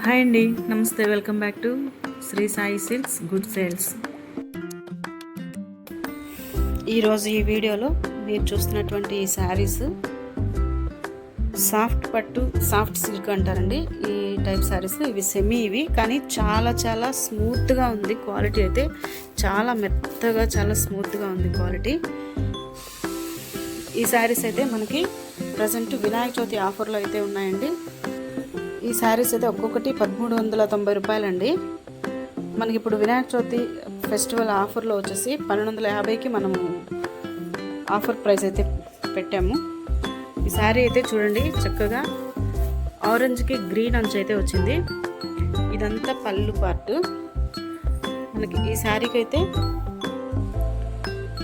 Hi అండి, నమస్తే. Welcome back to Shri Sai silks good sales. ఈరోజు ఈ వీడియోలో మీరు చూస్తున్నటువంటి ఈ శారీస్ సాఫ్ట్ పట్టు, సాఫ్ట్ సిల్క్ అంటారండి. ఈ టైప్ శారీస్ ఇవి ఇవి కానీ చాలా చాలా స్మూత్గా ఉంది. క్వాలిటీ అయితే చాలా మెత్తగా, చాలా స్మూత్గా ఉంది క్వాలిటీ. ఈ శారీస్ అయితే మనకి ప్రజెంట్ వినాయక చవితి ఆఫర్లో అయితే ఉన్నాయండి. ఈ శారీస్ అయితే ఒక్కొక్కటి 1390 రూపాయలండి. మనకి ఇప్పుడు వినాయక చవితి ఫెస్టివల్ ఆఫర్లో వచ్చేసి 1250కి మనము ఆఫర్ ప్రైస్ అయితే పెట్టాము. ఈ శారీ అయితే చూడండి, చక్కగా ఆరెంజ్కి గ్రీన్ అంచు అయితే వచ్చింది. ఇదంతా పళ్ళు పార్ట్. మనకి ఈ శారీకి అయితే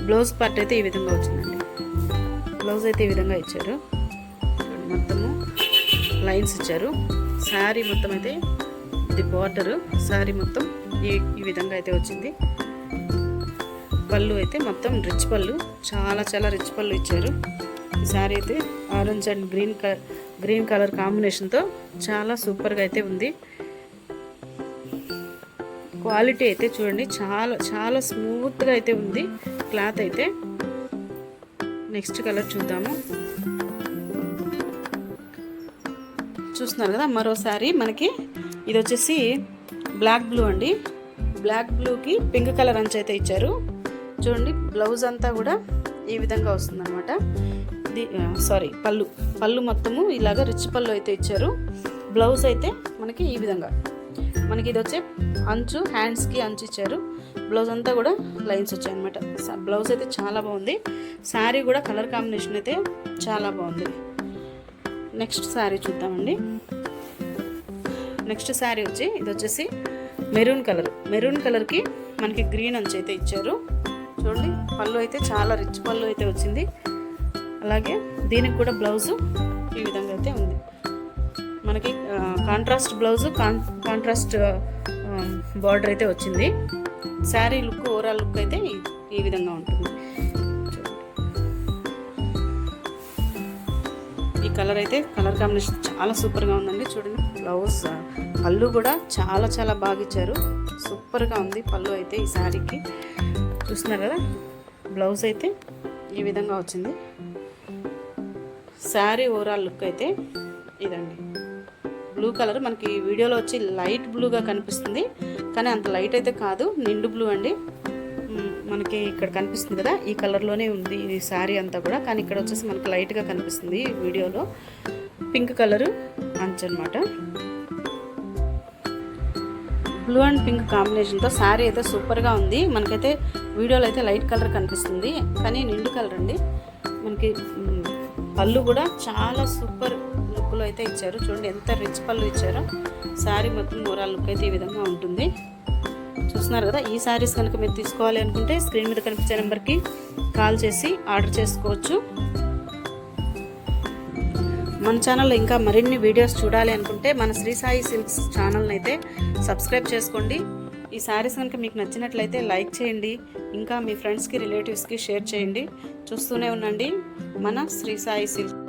బ్లౌజ్ పార్ట్ అయితే ఈ విధంగా వచ్చిందండి. బ్లౌజ్ అయితే ఈ విధంగా ఇచ్చారు. మొత్తము లైన్స్ ఇచ్చారు. శారీ మొత్తం అయితే ఇది బార్డరు. శారీ మొత్తం ఈ విధంగా అయితే వచ్చింది. పళ్ళు అయితే మొత్తం రిచ్ పళ్ళు, చాలా చాలా రిచ్ పళ్ళు ఇచ్చారు. ఈ శారీ అయితే ఆరెంజ్ అండ్ గ్రీన్ కలర్ కాంబినేషన్తో చాలా సూపర్గా అయితే ఉంది. క్వాలిటీ అయితే చూడండి, చాలా చాలా స్మూత్గా అయితే ఉంది క్లాత్ అయితే. నెక్స్ట్ కలర్ చూద్దాము. చూస్తున్నారు కదా, మరో శారీ మనకి ఇది వచ్చేసి బ్లాక్ బ్లూ అండి. బ్లాక్ బ్లూకి పింక్ కలర్ అంచు అయితే ఇచ్చారు. చూడండి, బ్లౌజ్ అంతా కూడా ఈ విధంగా వస్తుంది అనమాట. పళ్ళు మొత్తము ఇలాగ రిచ్ పళ్ళు అయితే ఇచ్చారు. బ్లౌజ్ అయితే మనకి ఈ విధంగా, మనకి ఇది వచ్చే అంచు, హ్యాండ్స్కి అంచు ఇచ్చారు. బ్లౌజ్ అంతా కూడా లైన్స్ వచ్చాయి అనమాట. బ్లౌజ్ అయితే చాలా బాగుంది. శారీ కూడా కలర్ కాంబినేషన్ అయితే చాలా బాగుంది. నెక్స్ట్ శారీ చూద్దామండి. నెక్స్ట్ శారీ వచ్చి ఇది వచ్చేసి మెరూన్ కలర్కి మనకి గ్రీన్ అంచు అయితే ఇచ్చారు. చూడండి, పళ్ళు అయితే చాలా రిచ్ పళ్ళు అయితే వచ్చింది. అలాగే దీనికి కూడా బ్లౌజు ఈ విధంగా అయితే ఉంది. మనకి కాంట్రాస్ట్ బ్లౌజు, కాంట్రాస్ట్ బార్డర్ అయితే వచ్చింది. శారీ లుక్, ఓవరాల్ లుక్ అయితే ఈ విధంగా ఉంటుంది. ఈ కలర్ అయితే కలర్ కాంబినేషన్ చాలా సూపర్గా ఉందండి. చూడండి, బ్లౌజ్, పళ్ళు కూడా చాలా చాలా బాగా ఇచ్చారు. సూపర్గా ఉంది పళ్ళు అయితే ఈ శారీకి. చూస్తున్నారు కదా, బ్లౌజ్ అయితే ఈ విధంగా వచ్చింది. శారీ ఓవరాల్ లుక్ అయితే ఇదండి. బ్లూ కలర్ మనకి వీడియోలో వచ్చి లైట్ బ్లూగా కనిపిస్తుంది, కానీ అంత లైట్ అయితే కాదు, నిండు బ్లూ అండి. మనకి ఇక్కడ కనిపిస్తుంది కదా, ఈ కలర్లోనే ఉంది ఈ శారీ అంతా కూడా, కానీ ఇక్కడ వచ్చేసి మనకి లైట్గా కనిపిస్తుంది వీడియోలో. పింక్ కలరు అంచు అనమాట. బ్లూ అండ్ పింక్ కాంబినేషన్తో శారీ అయితే సూపర్గా ఉంది. మనకైతే వీడియోలో అయితే లైట్ కలర్ కనిపిస్తుంది, కానీ నిండు కలర్ అండి. మనకి పళ్ళు కూడా చాలా సూపర్ లుక్లో అయితే ఇచ్చారు. చూడండి ఎంత రిచ్ పళ్ళు ఇచ్చారో. శారీ మొత్తం ఓవరాల్ లుక్ అయితే ఈ విధంగా ఉంటుంది. చూస్తున్నారు కదా, ఈ శారీస్ కనుక మీరు తీసుకోవాలి అనుకుంటే స్క్రీన్ మీద కనిపించే నెంబర్కి కాల్ చేసి ఆర్డర్ చేసుకోవచ్చు. మన ఛానల్లో ఇంకా మరిన్ని వీడియోస్ చూడాలి అనుకుంటే మన శ్రీ సాయి సిల్క్స్ ఛానల్ని అయితే సబ్స్క్రైబ్ చేసుకోండి. ఈ శారీస్ కనుక మీకు నచ్చినట్లయితే లైక్ చేయండి, ఇంకా మీ ఫ్రెండ్స్కి, రిలేటివ్స్కి షేర్ చేయండి. చూస్తూనే ఉండండి మన శ్రీ సాయి సిల్క్స్.